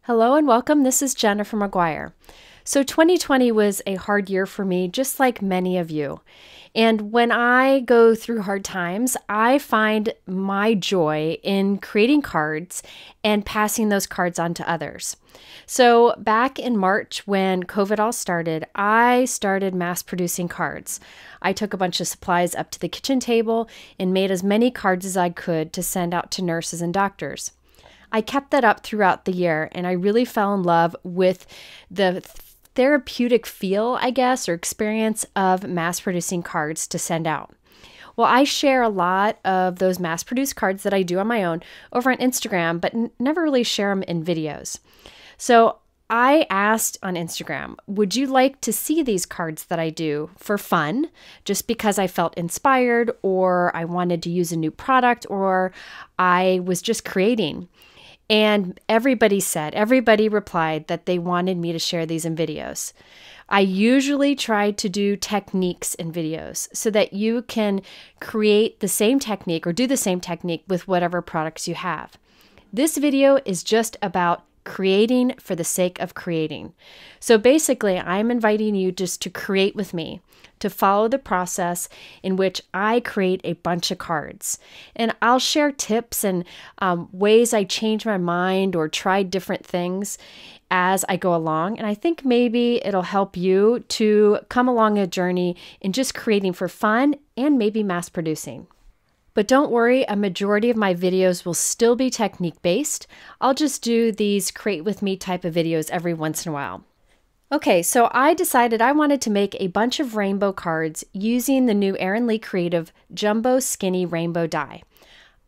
Hello and welcome. This is Jennifer McGuire. So 2020 was a hard year for me, just like many of you. And when I go through hard times, I find my joy in creating cards and passing those cards on to others. So back in March, when COVID all started, I started mass producing cards. I took a bunch of supplies up to the kitchen table and made as many cards as I could to send out to nurses and doctors. I kept that up throughout the year, and I really fell in love with the therapeutic feel, I guess, or experience of mass-producing cards to send out. Well, I share a lot of those mass-produced cards that I do on my own over on Instagram, but never really share them in videos. So I asked on Instagram, would you like to see these cards that I do for fun, just because I felt inspired, or I wanted to use a new product, or I was just creating? And everybody replied that they wanted me to share these in videos. I usually try to do techniques in videos so that you can create the same technique or do the same technique with whatever products you have. This video is just about creating for the sake of creating. So basically, I'm inviting you just to create with me, to follow the process in which I create a bunch of cards. And I'll share tips and ways I change my mind or try different things as I go along. And I think maybe it'll help you to come along a journey in just creating for fun and maybe mass producing. But don't worry, a majority of my videos will still be technique based. I'll just do these create with me type of videos every once in a while. Okay, so I decided I wanted to make a bunch of rainbow cards using the new Erin Lee Creative Jumbo Skinny Rainbow Die.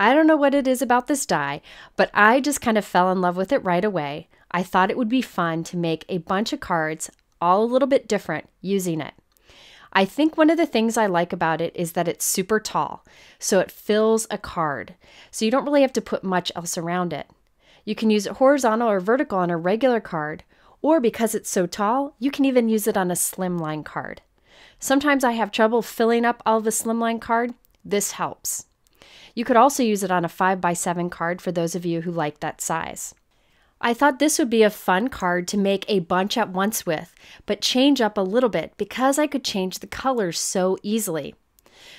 I don't know what it is about this die, but I just kind of fell in love with it right away. I thought it would be fun to make a bunch of cards, all a little bit different, using it. I think one of the things I like about it is that it's super tall, so it fills a card. So you don't really have to put much else around it. You can use it horizontal or vertical on a regular card, or because it's so tall, you can even use it on a Slimline card. Sometimes I have trouble filling up all of a Slimline card. This helps. You could also use it on a 5x7 card for those of you who like that size. I thought this would be a fun card to make a bunch at once with, but change up a little bit because I could change the colors so easily.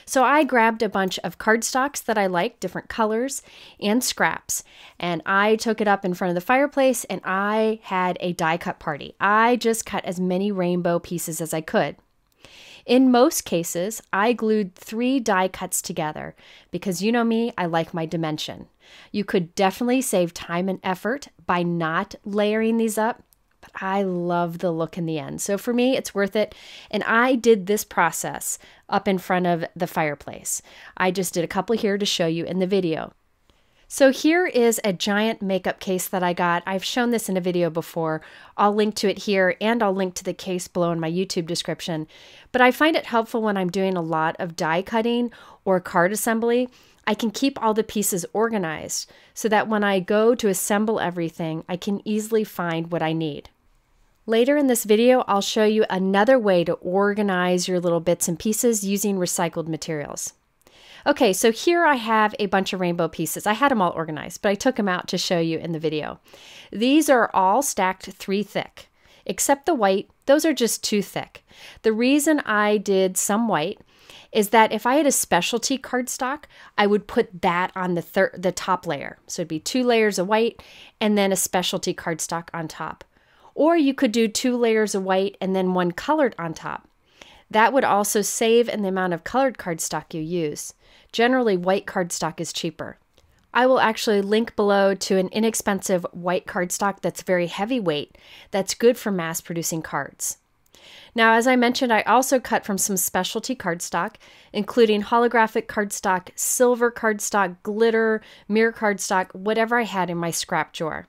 So I grabbed a bunch of cardstocks that I like, different colors, and scraps, and I took it up in front of the fireplace and I had a die cut party. I just cut as many rainbow pieces as I could. In most cases, I glued 3 die cuts together because you know me, I like my dimension. You could definitely save time and effort by not layering these up, but I love the look in the end. So for me, it's worth it. And I did this process up in front of the fireplace. I just did a couple here to show you in the video. So here is a giant makeup case that I got. I've shown this in a video before. I'll link to it here and I'll link to the case below in my YouTube description. But I find it helpful when I'm doing a lot of die cutting or card assembly. I can keep all the pieces organized so that when I go to assemble everything, I can easily find what I need. Later in this video, I'll show you another way to organize your little bits and pieces using recycled materials. Okay, so here I have a bunch of rainbow pieces. I had them all organized, but I took them out to show you in the video. These are all stacked 3 thick, except the white. Those are just too thick. The reason I did some white is that if I had a specialty cardstock, I would put that on the top layer. So it'd be 2 layers of white and then a specialty cardstock on top. Or you could do 2 layers of white and then 1 colored on top. That would also save in the amount of colored cardstock you use. Generally, white cardstock is cheaper. I will actually link below to an inexpensive white cardstock that's very heavyweight, that's good for mass producing cards. Now, as I mentioned, I also cut from some specialty cardstock, including holographic cardstock, silver cardstock, glitter, mirror cardstock, whatever I had in my scrap drawer.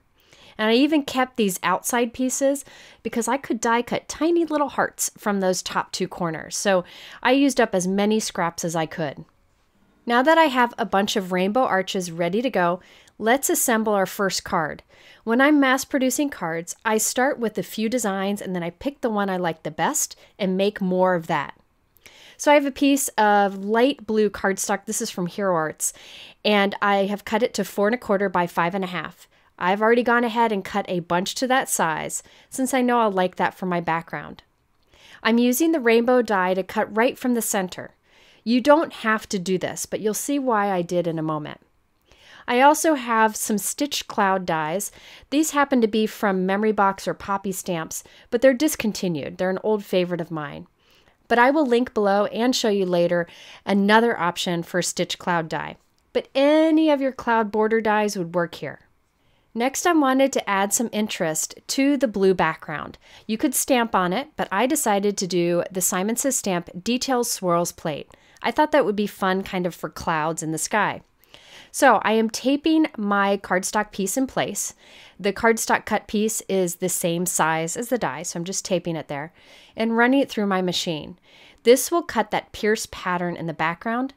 And I even kept these outside pieces because I could die cut tiny little hearts from those top 2 corners. So I used up as many scraps as I could. Now that I have a bunch of rainbow arches ready to go, let's assemble our first card. When I'm mass producing cards, I start with a few designs and then I pick the one I like the best and make more of that. So I have a piece of light blue cardstock. This is from Hero Arts, and I have cut it to 4 1/4 by 5 1/2. I've already gone ahead and cut a bunch to that size since I know I'll like that for my background. I'm using the rainbow die to cut right from the center. You don't have to do this, but you'll see why I did in a moment. I also have some stitched cloud dies. These happen to be from Memory Box or Poppy stamps, but they're discontinued. They're an old favorite of mine. But I will link below and show you later another option for stitched cloud die. But any of your cloud border dies would work here. Next, I wanted to add some interest to the blue background. You could stamp on it, but I decided to do the Simon Says Stamp Details Swirls plate. I thought that would be fun kind of for clouds in the sky. So I am taping my cardstock piece in place. The cardstock cut piece is the same size as the die, so I'm just taping it there and running it through my machine. This will cut that pierced pattern in the background.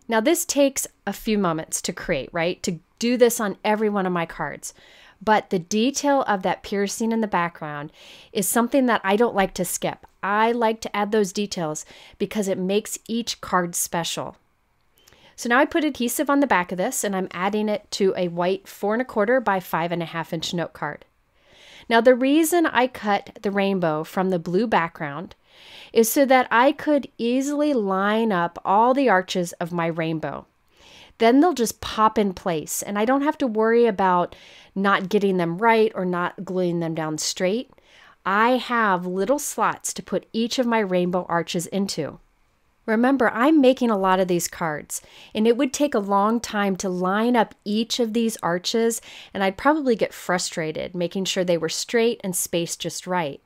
Now this takes a few moments to create, right? To do this on every one of my cards. But the detail of that piercing in the background is something that I don't like to skip. I like to add those details because it makes each card special. So now I put adhesive on the back of this and I'm adding it to a white 4 1/4 by 5.5 inch note card. Now the reason I cut the rainbow from the blue background is so that I could easily line up all the arches of my rainbow. Then they'll just pop in place and I don't have to worry about not getting them right or not gluing them down straight. I have little slots to put each of my rainbow arches into. Remember, I'm making a lot of these cards, and it would take a long time to line up each of these arches, and I'd probably get frustrated making sure they were straight and spaced just right.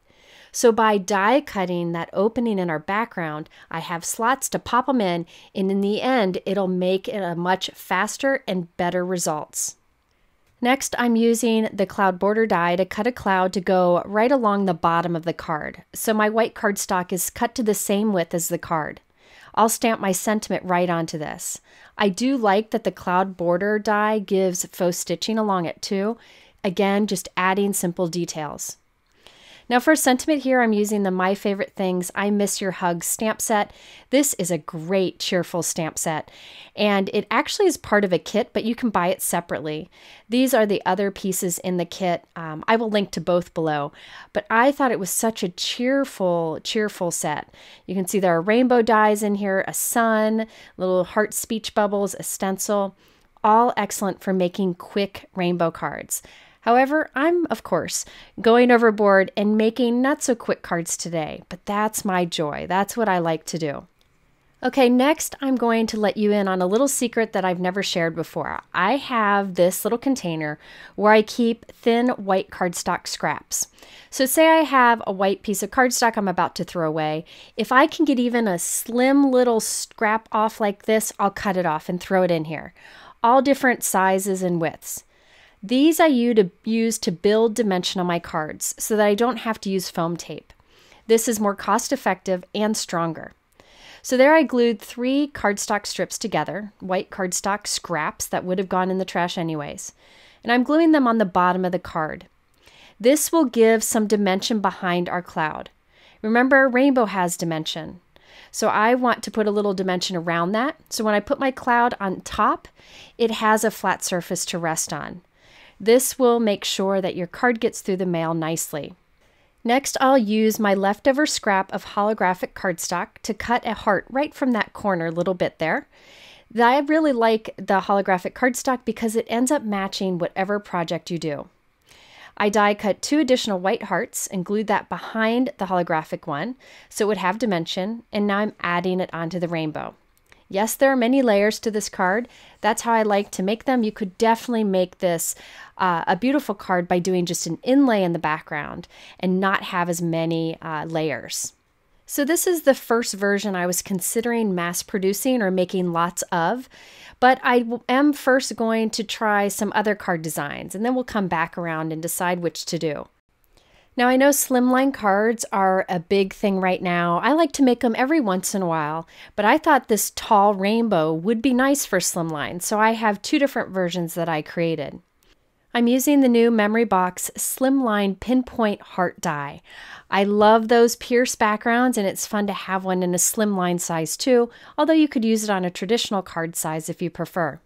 So by die cutting that opening in our background, I have slots to pop them in, and in the end, it'll make it a much faster and better results. Next, I'm using the cloud border die to cut a cloud to go right along the bottom of the card. So my white cardstock is cut to the same width as the card. I'll stamp my sentiment right onto this. I do like that the cloud border die gives faux stitching along it too. Again, just adding simple details. Now for sentiment here, I'm using the My Favorite Things I Miss Your Hugs stamp set. This is a great cheerful stamp set, and it actually is part of a kit, but you can buy it separately. These are the other pieces in the kit. I will link to both below, but I thought it was such a cheerful set. You can see there are rainbow dies in here, a sun, little heart speech bubbles, a stencil, all excellent for making quick rainbow cards. However, I'm, of course, going overboard and making not so quick cards today, but that's my joy. That's what I like to do. Okay, next I'm going to let you in on a little secret that I've never shared before. I have this little container where I keep thin white cardstock scraps. So say I have a white piece of cardstock I'm about to throw away. If I can get even a slim little scrap off like this, I'll cut it off and throw it in here. All different sizes and widths. These I use to build dimension on my cards so that I don't have to use foam tape. This is more cost effective and stronger. So there I glued 3 cardstock strips together, white cardstock scraps that would have gone in the trash anyways. And I'm gluing them on the bottom of the card. This will give some dimension behind our cloud. Remember, rainbow has dimension. So I want to put a little dimension around that. So when I put my cloud on top, it has a flat surface to rest on. This will make sure that your card gets through the mail nicely. Next, I'll use my leftover scrap of holographic cardstock to cut a heart right from that corner little bit there. I really like the holographic cardstock because it ends up matching whatever project you do. I die cut 2 additional white hearts and glued that behind the holographic one so it would have dimension, and now I'm adding it onto the rainbow. Yes, there are many layers to this card. That's how I like to make them. You could definitely make this a beautiful card by doing just an inlay in the background and not have as many layers. So this is the first version I was considering mass producing or making lots of, but I am first going to try some other card designs and then we'll come back around and decide which to do. Now I know slimline cards are a big thing right now. I like to make them every once in a while, but I thought this tall rainbow would be nice for slimline, so I have 2 different versions that I created. I'm using the new Memory Box Slimline Pinpoint Heart die. I love those pierced backgrounds and it's fun to have one in a slimline size too, although you could use it on a traditional card size if you prefer.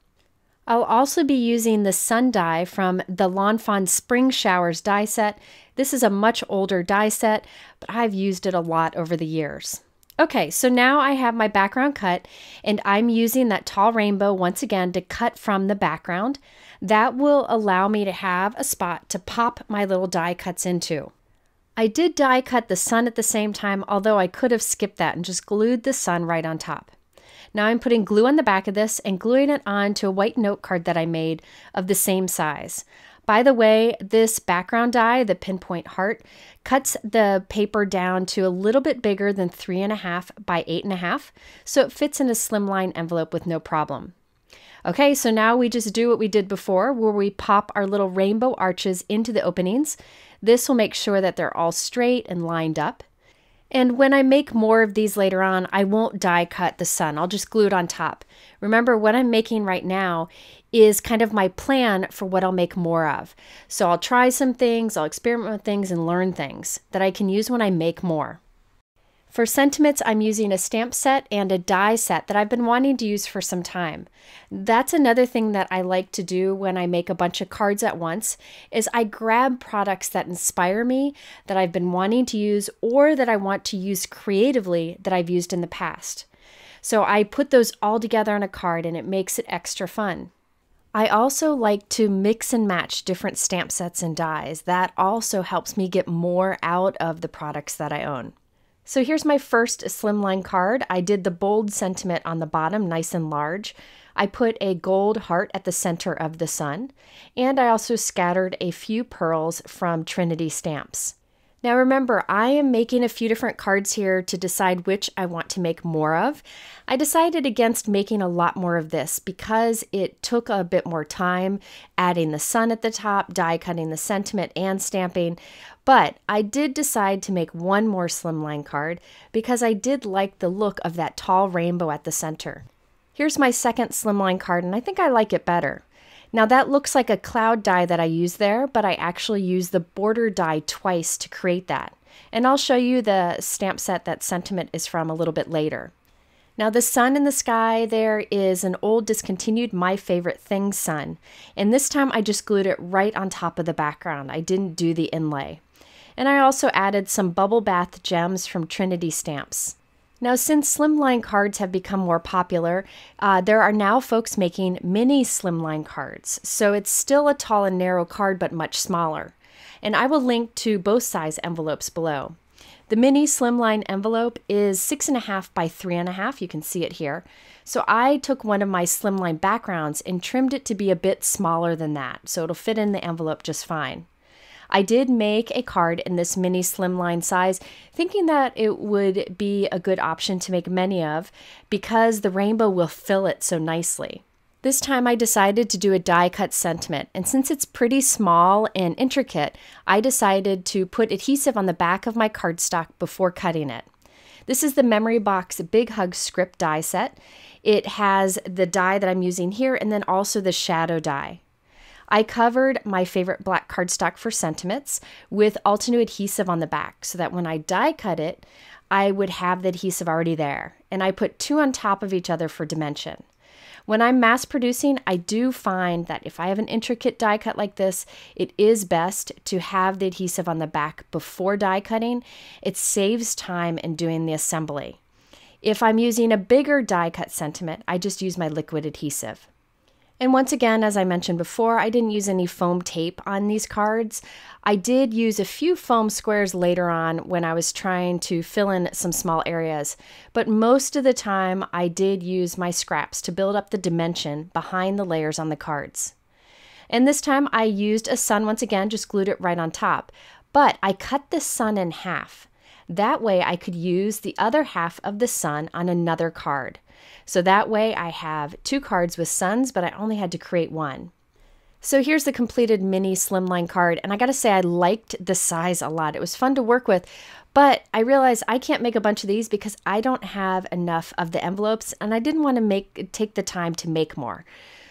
I'll also be using the sun die from the Lawn Fawn Spring Showers die set. This is a much older die set, but I've used it a lot over the years. Okay, so now I have my background cut, and I'm using that tall rainbow once again to cut from the background. That will allow me to have a spot to pop my little die cuts into. I did die cut the sun at the same time, although I could have skipped that and just glued the sun right on top. Now I'm putting glue on the back of this and gluing it onto a white note card that I made of the same size. By the way, this background die, the Pinpoint heart, cuts the paper down to a little bit bigger than 3.5 by 8.5, so it fits in a slimline envelope with no problem. Okay, so now we just do what we did before, where we pop our little rainbow arches into the openings. This will make sure that they're all straight and lined up. And when I make more of these later on, I won't die cut the sun. I'll just glue it on top. Remember, what I'm making right now is kind of my plan for what I'll make more of. So I'll try some things, I'll experiment with things and learn things that I can use when I make more. For sentiments, I'm using a stamp set and a die set that I've been wanting to use for some time. That's another thing that I like to do when I make a bunch of cards at once, is I grab products that inspire me, that I've been wanting to use, or that I want to use creatively that I've used in the past. So I put those all together on a card and it makes it extra fun. I also like to mix and match different stamp sets and dies. That also helps me get more out of the products that I own. So here's my first slimline card. I did the bold sentiment on the bottom, nice and large. I put a gold heart at the center of the sun, and I also scattered a few pearls from Trinity Stamps. Now remember, I am making a few different cards here to decide which I want to make more of. I decided against making a lot more of this because it took a bit more time adding the sun at the top, die cutting the sentiment, and stamping. But I did decide to make one more slimline card because I did like the look of that tall rainbow at the center. Here's my second slimline card, and I think I like it better. Now that looks like a cloud die that I used there, but I actually used the border die twice to create that. And I'll show you the stamp set that sentiment is from a little bit later. Now the sun in the sky there is an old discontinued My Favorite Things sun. And this time I just glued it right on top of the background. I didn't do the inlay. And I also added some bubble bath gems from Trinity Stamps. Now, since slimline cards have become more popular, there are now folks making mini slimline cards. So it's still a tall and narrow card, but much smaller. And I will link to both size envelopes below. The mini slimline envelope is 6.5 by 3.5. You can see it here. So I took one of my slimline backgrounds and trimmed it to be a bit smaller than that. So it'll fit in the envelope just fine. I did make a card in this mini slimline size, thinking that it would be a good option to make many of because the rainbow will fill it so nicely. This time I decided to do a die cut sentiment, and since it's pretty small and intricate, I decided to put adhesive on the back of my cardstock before cutting it. This is the Memory Box Big Hug script die set. It has the die that I'm using here and then also the shadow die. I covered my favorite black cardstock for sentiments with Altenew adhesive on the back so that when I die cut it, I would have the adhesive already there. And I put two on top of each other for dimension. When I'm mass producing, I do find that if I have an intricate die cut like this, it is best to have the adhesive on the back before die cutting. It saves time in doing the assembly. If I'm using a bigger die cut sentiment, I just use my liquid adhesive. And once again, as I mentioned before, I didn't use any foam tape on these cards. I did use a few foam squares later on when I was trying to fill in some small areas, but most of the time I did use my scraps to build up the dimension behind the layers on the cards. And this time I used a sun once again, just glued it right on top, but I cut the sun in half. That way I could use the other half of the sun on another card. So that way I have two cards with suns, but I only had to create one. So here's the completed mini slimline card, and I gotta say I liked the size a lot. It was fun to work with, but I realized I can't make a bunch of these because I don't have enough of the envelopes, and I didn't want to take the time to make more.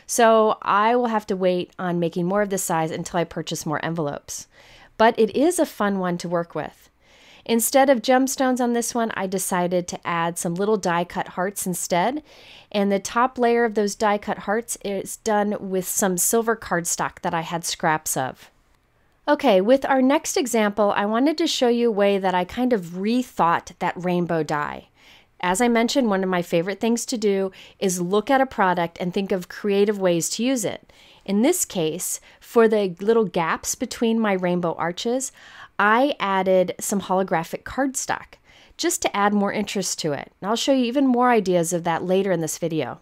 So I will have to wait on making more of this size until I purchase more envelopes. But it is a fun one to work with. Instead of gemstones on this one, I decided to add some little die cut hearts instead. And the top layer of those die cut hearts is done with some silver cardstock that I had scraps of. Okay, with our next example, I wanted to show you a way that I kind of rethought that rainbow die. As I mentioned, one of my favorite things to do is look at a product and think of creative ways to use it. In this case, for the little gaps between my rainbow arches, I added some holographic cardstock just to add more interest to it. And I'll show you even more ideas of that later in this video.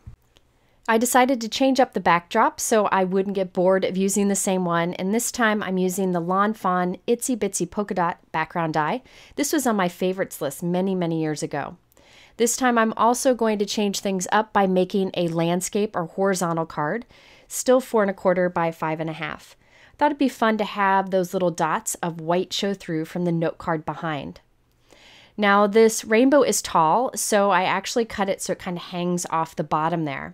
I decided to change up the backdrop so I wouldn't get bored of using the same one, and this time I'm using the Fawn Itsy Bitsy polka dot background die. This was on my favorites list many years ago. This time I'm also going to change things up by making a landscape or horizontal card, still 4 1/4 by 5 1/2. Thought it'd be fun to have those little dots of white show through from the note card behind. Now this rainbow is tall, so I actually cut it so it kind of hangs off the bottom there.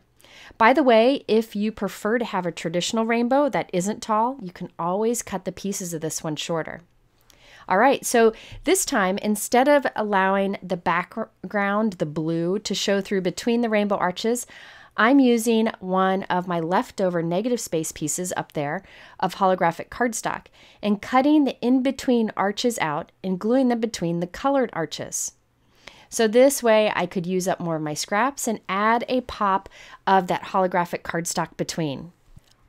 By the way, if you prefer to have a traditional rainbow that isn't tall, you can always cut the pieces of this one shorter. All right, so this time, instead of allowing the background, the blue, to show through between the rainbow arches, I'm using one of my leftover negative space pieces up there of holographic cardstock and cutting the in-between arches out and gluing them between the colored arches. So this way I could use up more of my scraps and add a pop of that holographic cardstock between.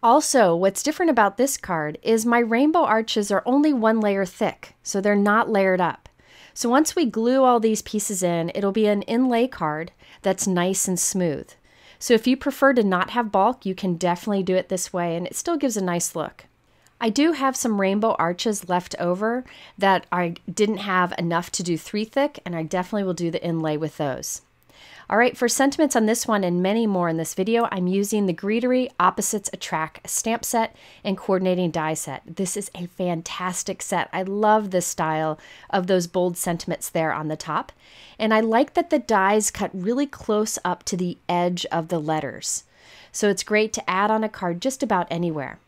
Also, what's different about this card is my rainbow arches are only 1 layer thick, so they're not layered up. So once we glue all these pieces in, it'll be an inlay card that's nice and smooth. So if you prefer to not have bulk, you can definitely do it this way, and it still gives a nice look. I do have some rainbow arches left over that I didn't have enough to do 3 thick, and I definitely will do the inlay with those. All right, for sentiments on this one and many more in this video, I'm using the Greetery Opposites Attract stamp set and coordinating die set. This is a fantastic set. I love this style of those bold sentiments there on the top. And I like that the dies cut really close up to the edge of the letters. So it's great to add on a card just about anywhere.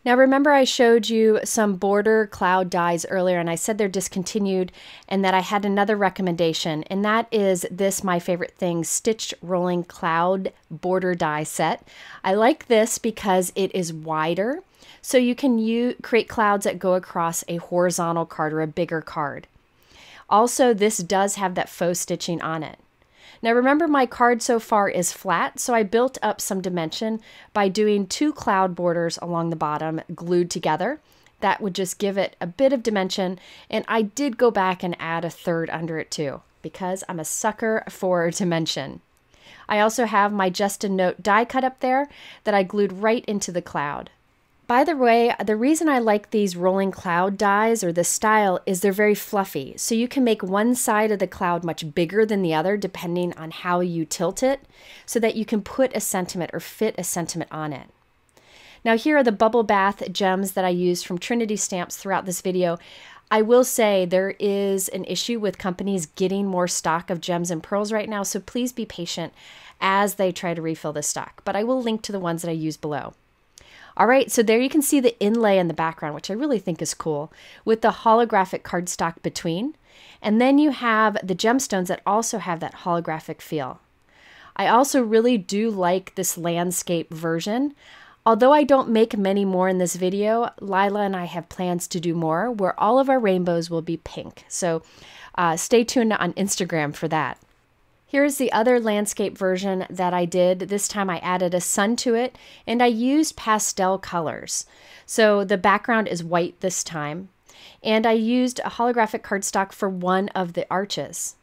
Now remember I showed you some border cloud dies earlier and I said they're discontinued and that I had another recommendation, and that is this My Favorite Thing Stitched Rolling Cloud Border Die Set. I like this because it is wider, so you can create clouds that go across a horizontal card or a bigger card. Also, this does have that faux stitching on it. Now remember my card so far is flat, so I built up some dimension by doing 2 cloud borders along the bottom glued together. That would just give it a bit of dimension, and I did go back and add a 3rd under it too, because I'm a sucker for dimension. I also have my Just a Note die cut up there that I glued right into the cloud. By the way, the reason I like these rolling cloud dies or this style is they're very fluffy. So you can make one side of the cloud much bigger than the other depending on how you tilt it so that you can put a sentiment or fit a sentiment on it. Now here are the bubble bath gems that I used from Trinity Stamps throughout this video. I will say there is an issue with companies getting more stock of gems and pearls right now, so please be patient as they try to refill the stock. But I will link to the ones that I use below. All right, so there you can see the inlay in the background, which I really think is cool, with the holographic cardstock between. And then you have the gemstones that also have that holographic feel. I also really do like this landscape version. Although I don't make many more in this video, Lila and I have plans to do more where all of our rainbows will be pink. So stay tuned on Instagram for that. Here's the other landscape version that I did. This time I added a sun to it and I used pastel colors. So the background is white this time. And I used a holographic cardstock for one of the arches.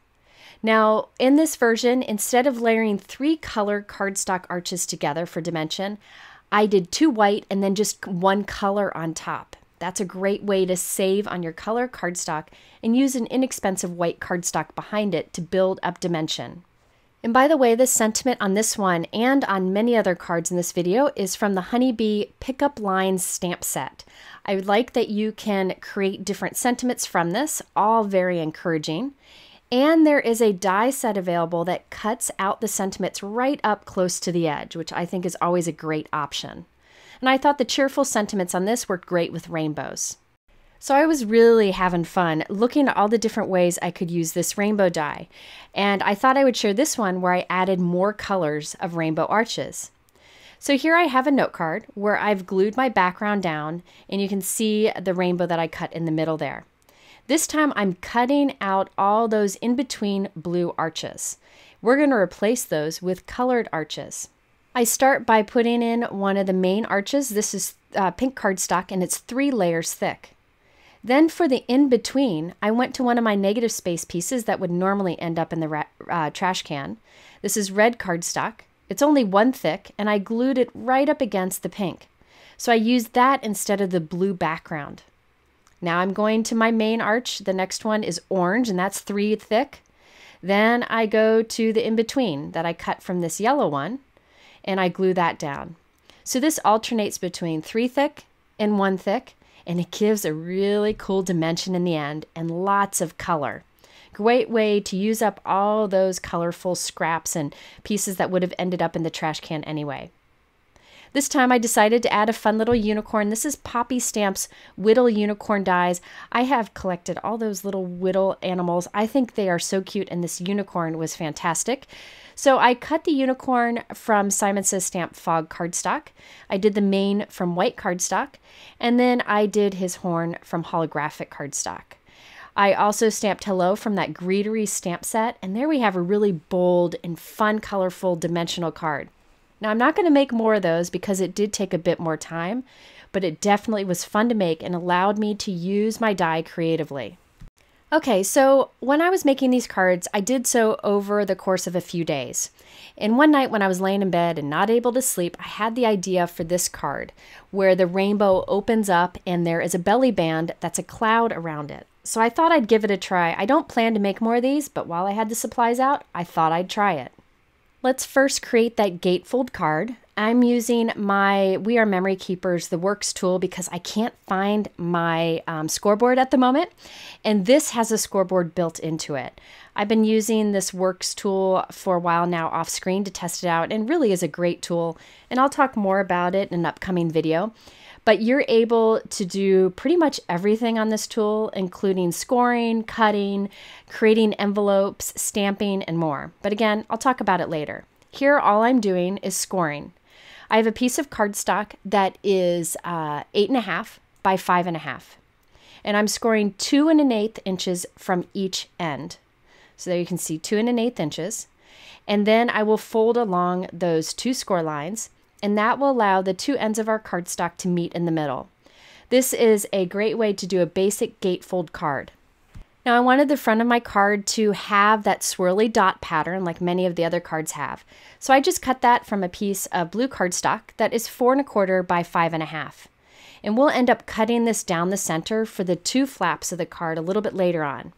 Now in this version, instead of layering 3 color cardstock arches together for dimension, I did 2 white and then just 1 color on top. That's a great way to save on your color cardstock and use an inexpensive white cardstock behind it to build up dimension. And by the way, the sentiment on this one and on many other cards in this video is from the Honeybee Pickup Lines stamp set. I would like that you can create different sentiments from this, all very encouraging. And there is a die set available that cuts out the sentiments right up close to the edge, which I think is always a great option. And I thought the cheerful sentiments on this worked great with rainbows. So I was really having fun looking at all the different ways I could use this rainbow die. And I thought I would share this one where I added more colors of rainbow arches. So here I have a note card where I've glued my background down, and you can see the rainbow that I cut in the middle there. This time I'm cutting out all those in between blue arches. We're going to replace those with colored arches. I start by putting in one of the main arches. This is pink cardstock, and it's 3 layers thick. Then for the in-between, I went to one of my negative space pieces that would normally end up in the trash can. This is red cardstock. It's only 1 thick, and I glued it right up against the pink. So I used that instead of the blue background. Now I'm going to my main arch. The next one is orange, and that's 3 thick. Then I go to the in-between that I cut from this yellow one, and I glue that down. So this alternates between 3 thick and 1 thick, and it gives a really cool dimension in the end and lots of color. Great way to use up all those colorful scraps and pieces that would have ended up in the trash can anyway. This time I decided to add a fun little unicorn. This is Poppy Stamp's Whittle unicorn dies. I have collected all those little Whittle animals. I think they are so cute, and this unicorn was fantastic. So I cut the unicorn from Simon Says Stamp Fog cardstock. I did the mane from white cardstock, and then I did his horn from holographic cardstock. I also stamped Hello from that Greetery stamp set, and there we have a really bold and fun, colorful, dimensional card. Now I'm not going to make more of those because it did take a bit more time, but it definitely was fun to make and allowed me to use my die creatively. Okay, so when I was making these cards, I did so over the course of a few days. And one night when I was laying in bed and not able to sleep, I had the idea for this card where the rainbow opens up and there is a belly band that's a cloud around it. So I thought I'd give it a try. I don't plan to make more of these, but while I had the supplies out, I thought I'd try it. Let's first create that gatefold card. I'm using my We Are Memory Keepers, the Works tool, because I can't find my scoreboard at the moment. And this has a scoreboard built into it. I've been using this Works tool for a while now off screen to test it out, and really is a great tool. And I'll talk more about it in an upcoming video. But you're able to do pretty much everything on this tool, including scoring, cutting, creating envelopes, stamping, and more. But again, I'll talk about it later. Here, all I'm doing is scoring. I have a piece of cardstock that is 8.5 by 5.5. And I'm scoring 2 1/8 inches from each end. So there you can see 2 1/8 inches. And then I will fold along those 2 score lines, and that will allow the 2 ends of our cardstock to meet in the middle. This is a great way to do a basic gatefold card. Now I wanted the front of my card to have that swirly dot pattern like many of the other cards have. So I just cut that from a piece of blue cardstock that is 4 1/4 by 5.5. And we'll end up cutting this down the center for the 2 flaps of the card a little bit later on.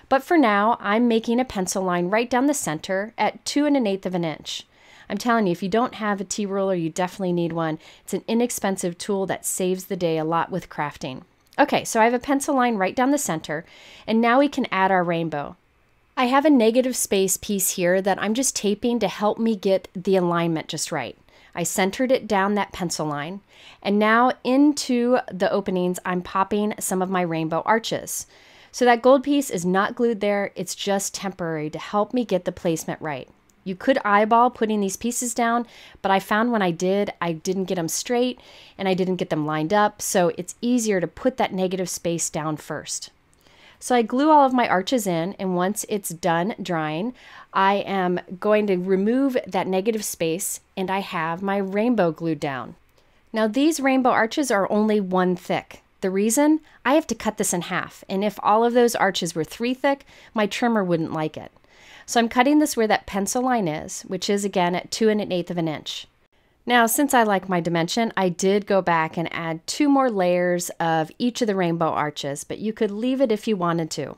But for now, I'm making a pencil line right down the center at 2 1/8 inch. I'm telling you, if you don't have a T-ruler, you definitely need one. It's an inexpensive tool that saves the day a lot with crafting. Okay, so I have a pencil line right down the center, and now we can add our rainbow. I have a negative space piece here that I'm just taping to help me get the alignment just right. I centered it down that pencil line, and now into the openings, I'm popping some of my rainbow arches. So that gold piece is not glued there, it's just temporary to help me get the placement right. You could eyeball putting these pieces down, but I found when I didn't get them straight and I didn't get them lined up, so it's easier to put that negative space down first. So I glue all of my arches in, and once it's done drying, I am going to remove that negative space, and I have my rainbow glued down. Now these rainbow arches are only 1 thick. The reason? I have to cut this in half, and if all of those arches were 3 thick, my trimmer wouldn't like it. So I'm cutting this where that pencil line is, which is again at 2 1/8 inch. Now, since I like my dimension, I did go back and add 2 more layers of each of the rainbow arches, but you could leave it if you wanted to.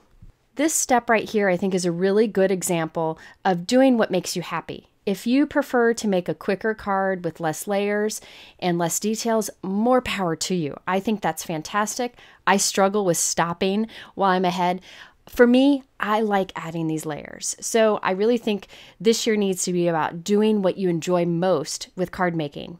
This step right here, I think, is a really good example of doing what makes you happy. If you prefer to make a quicker card with less layers and less details, more power to you. I think that's fantastic. I struggle with stopping while I'm ahead. For me, I like adding these layers. So I really think this year needs to be about doing what you enjoy most with card making.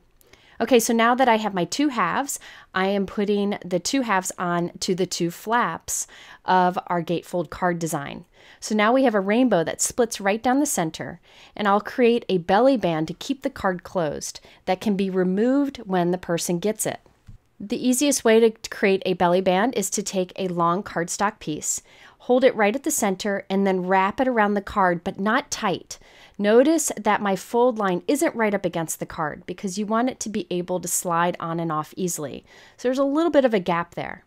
Okay, so now that I have my two halves, I am putting the two halves on to the two flaps of our gatefold card design. So now we have a rainbow that splits right down the center, and I'll create a belly band to keep the card closed that can be removed when the person gets it. The easiest way to create a belly band is to take a long cardstock piece, hold it right at the center, and then wrap it around the card, but not tight. Notice that my fold line isn't right up against the card because you want it to be able to slide on and off easily. So there's a little bit of a gap there.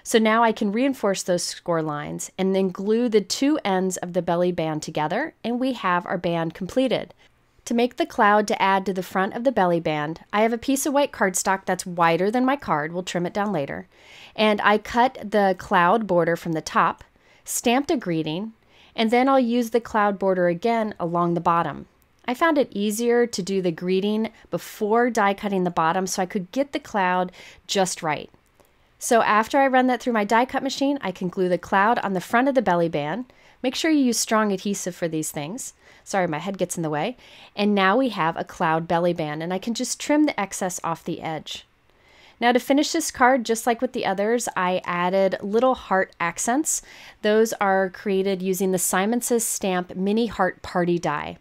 So now I can reinforce those score lines and then glue the two ends of the belly band together, and we have our band completed. To make the cloud to add to the front of the belly band, I have a piece of white cardstock that's wider than my card. We'll trim it down later. And I cut the cloud border from the top, stamped a greeting, and then I'll use the cloud border again along the bottom. I found it easier to do the greeting before die cutting the bottom so I could get the cloud just right. So after I run that through my die cut machine, I can glue the cloud on the front of the belly band. Make sure you use strong adhesive for these things. Sorry, my head gets in the way. And now we have a cloud belly band, and I can just trim the excess off the edge. Now to finish this card, just like with the others, I added little heart accents. Those are created using the Simon Says Stamp Mini Heart Party die.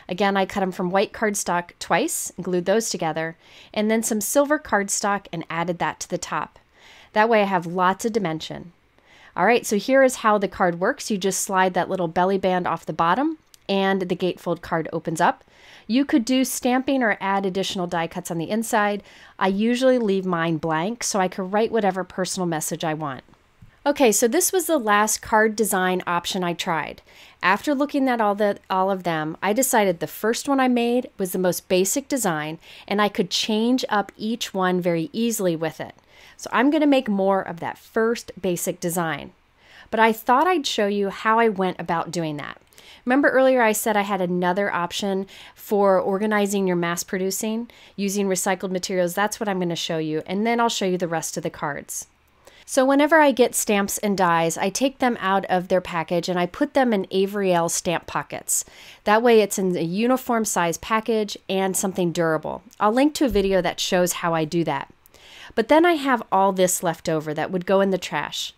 Again, I cut them from white cardstock twice and glued those together, and then some silver cardstock and added that to the top. That way I have lots of dimension. All right, so here is how the card works. You just slide that little belly band off the bottom, and the gatefold card opens up. You could do stamping or add additional die cuts on the inside. I usually leave mine blank so I can write whatever personal message I want. Okay, so this was the last card design option I tried. After looking at all of them, I decided the first one I made was the most basic design, and I could change up each one very easily with it. So I'm going to make more of that first basic design. But I thought I'd show you how I went about doing that. Remember earlier I said I had another option for organizing your mass producing using recycled materials. That's what I'm going to show you, and then I'll show you the rest of the cards. So whenever I get stamps and dies, I take them out of their package and I put them in Avery Elle stamp pockets. That way it's in a uniform size package and something durable. I'll link to a video that shows how I do that. But then I have all this left over that would go in the trash.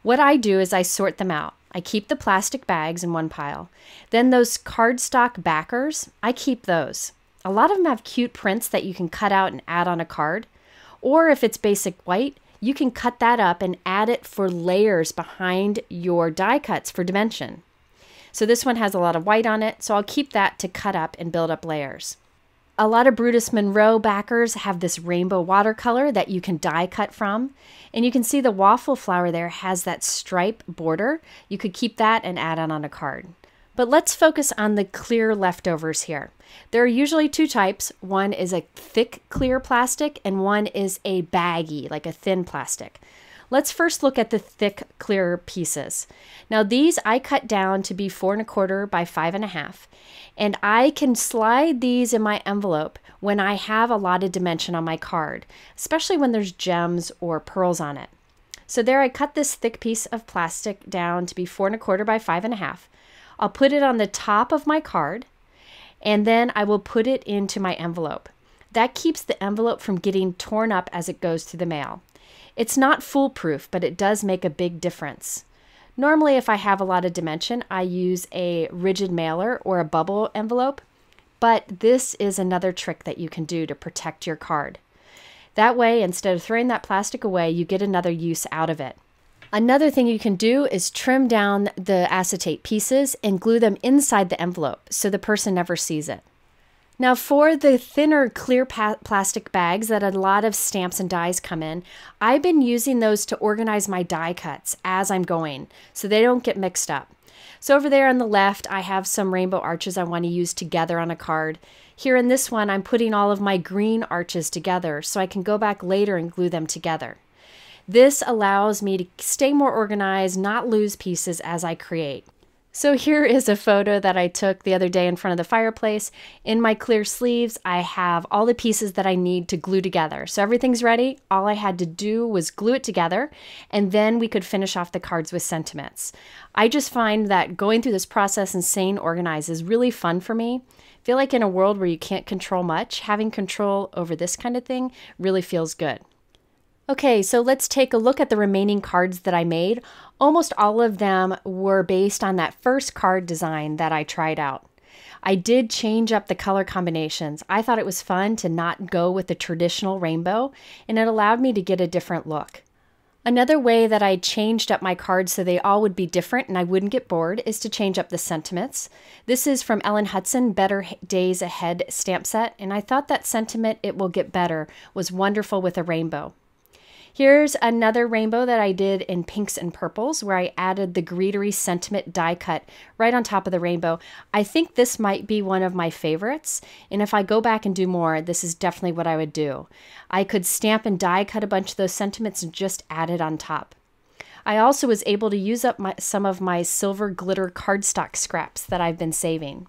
What I do is I sort them out. I keep the plastic bags in one pile. Then those cardstock backers, I keep those. A lot of them have cute prints that you can cut out and add on a card. Or if it's basic white, you can cut that up and add it for layers behind your die cuts for dimension. So this one has a lot of white on it, so I'll keep that to cut up and build up layers. A lot of Brutus Monroe backers have this rainbow watercolor that you can die cut from. And you can see the waffle flower there has that stripe border. You could keep that and add it on a card. But let's focus on the clear leftovers here. There are usually two types. One is a thick clear plastic and one is a baggy, like a thin plastic. Let's first look at the thick clear pieces. Now these I cut down to be 4 1/4 by 5 1/2. And I can slide these in my envelope when I have a lot of dimension on my card, especially when there's gems or pearls on it. So there I cut this thick piece of plastic down to be 4 1/4 by 5 1/2. I'll put it on the top of my card, and then I will put it into my envelope. That keeps the envelope from getting torn up as it goes through the mail. It's not foolproof, but it does make a big difference. Normally, if I have a lot of dimension, I use a rigid mailer or a bubble envelope, but this is another trick that you can do to protect your card. That way, instead of throwing that plastic away, you get another use out of it. Another thing you can do is trim down the acetate pieces and glue them inside the envelope so the person never sees it. Now for the thinner clear plastic bags that a lot of stamps and dies come in, I've been using those to organize my die cuts as I'm going so they don't get mixed up. So over there on the left, I have some rainbow arches I want to use together on a card. Here in this one, I'm putting all of my green arches together so I can go back later and glue them together. This allows me to stay more organized, not lose pieces as I create. So here is a photo that I took the other day in front of the fireplace. In my clear sleeves, I have all the pieces that I need to glue together. So everything's ready. All I had to do was glue it together, and then we could finish off the cards with sentiments. I just find that going through this process and staying organized is really fun for me. feel like in a world where you can't control much, having control over this kind of thing really feels good. Okay, so let's take a look at the remaining cards that I made. Almost all of them were based on that first card design that I tried out. I did change up the color combinations. I thought it was fun to not go with the traditional rainbow, and it allowed me to get a different look. Another way that I changed up my cards so they all would be different and I wouldn't get bored is to change up the sentiments. This is from Hutson, Better Days Ahead stamp set, and I thought that sentiment, "It will get better," was wonderful with a rainbow. Here's another rainbow that I did in pinks and purples where I added the Greetery sentiment die cut right on top of the rainbow. I think this might be one of my favorites, and if I go back and do more, this is definitely what I would do. I could stamp and die cut a bunch of those sentiments and just add it on top. I also was able to use up some of my silver glitter cardstock scraps that I've been saving.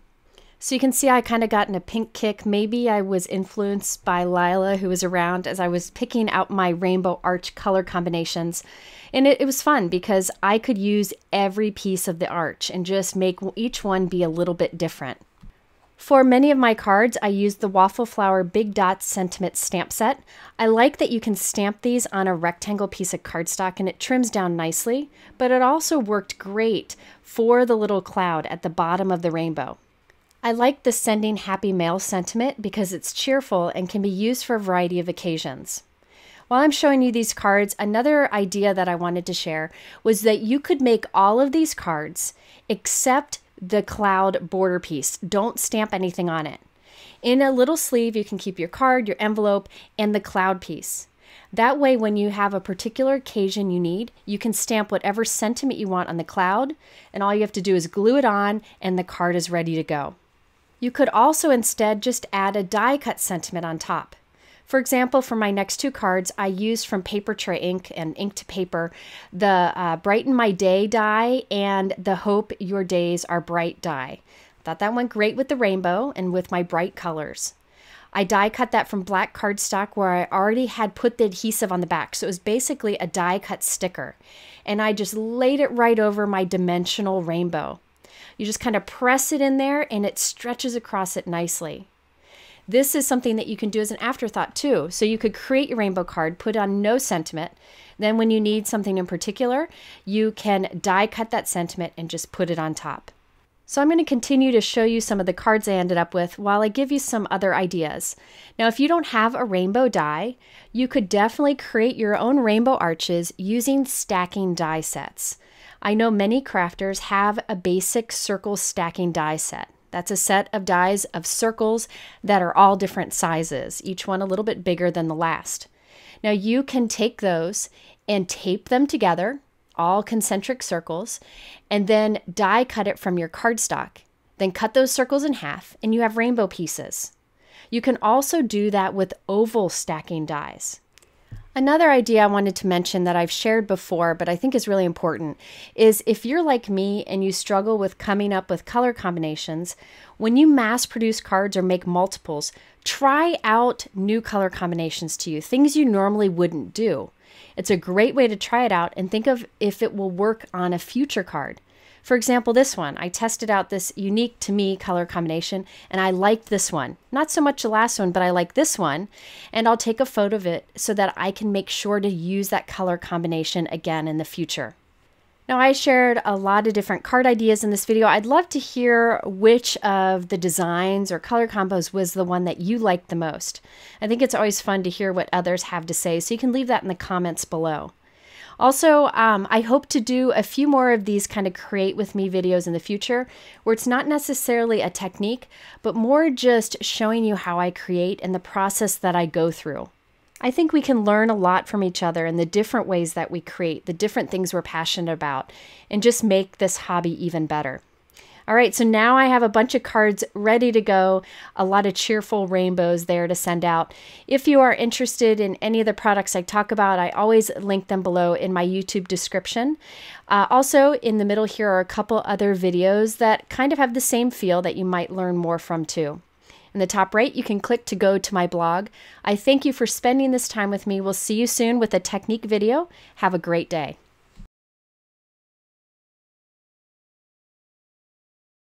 So you can see I kind of got in a pink kick. Maybe I was influenced by Lila, who was around as I was picking out my rainbow arch color combinations. And it was fun because I could use every piece of the arch and just make each one be a little bit different. For many of my cards, I used the Waffle Flower Big Dots Sentiment stamp set. I like that you can stamp these on a rectangle piece of cardstock and it trims down nicely, but it also worked great for the little cloud at the bottom of the rainbow. I like the Sending Happy Mail sentiment because it's cheerful and can be used for a variety of occasions. While I'm showing you these cards, another idea that I wanted to share was that you could make all of these cards except the cloud border piece. Don't stamp anything on it. In a little sleeve, you can keep your card, your envelope, and the cloud piece. That way, when you have a particular occasion you need, you can stamp whatever sentiment you want on the cloud, and all you have to do is glue it on, and the card is ready to go. You could also instead just add a die cut sentiment on top. For example, for my next two cards, I used from Paper Tray Ink and Ink to Paper the Brighten My Day die and the Hope Your Days Are Bright die. Thought that went great with the rainbow and with my bright colors. I die cut that from black cardstock where I already had put the adhesive on the back, so it was basically a die cut sticker. And I just laid it right over my dimensional rainbow. You just kind of press it in there and it stretches across it nicely. This is something that you can do as an afterthought too. So you could create your rainbow card, put on no sentiment. Then when you need something in particular, you can die cut that sentiment and just put it on top. So I'm going to continue to show you some of the cards I ended up with while I give you some other ideas. Now, if you don't have a rainbow die, you could definitely create your own rainbow arches using stacking die sets. I know many crafters have a basic circle stacking die set. That's a set of dies of circles that are all different sizes, each one a little bit bigger than the last. Now you can take those and tape them together, all concentric circles, and then die cut it from your cardstock. Then cut those circles in half and you have rainbow pieces. You can also do that with oval stacking dies. Another idea I wanted to mention that I've shared before, but I think is really important, is if you're like me and you struggle with coming up with color combinations, when you mass produce cards or make multiples, try out new color combinations to you, things you normally wouldn't do. It's a great way to try it out and think of if it will work on a future card. For example, this one, I tested out this unique to me color combination and I liked this one. Not so much the last one, but I like this one. And I'll take a photo of it so that I can make sure to use that color combination again in the future. Now, I shared a lot of different card ideas in this video. I'd love to hear which of the designs or color combos was the one that you liked the most. I think it's always fun to hear what others have to say, so you can leave that in the comments below. Also, I hope to do a few more of these kind of create with me videos in the future where it's not necessarily a technique, but more just showing you how I create and the process that I go through. I think we can learn a lot from each other and the different ways that we create, the different things we're passionate about, and just make this hobby even better. All right, so now I have a bunch of cards ready to go, a lot of cheerful rainbows there to send out. If you are interested in any of the products I talk about, I always link them below in my YouTube description. Also, in the middle here are a couple other videos that kind of have the same feel that you might learn more from too. In the top right, you can click to go to my blog. I thank you for spending this time with me. We'll see you soon with a technique video. Have a great day.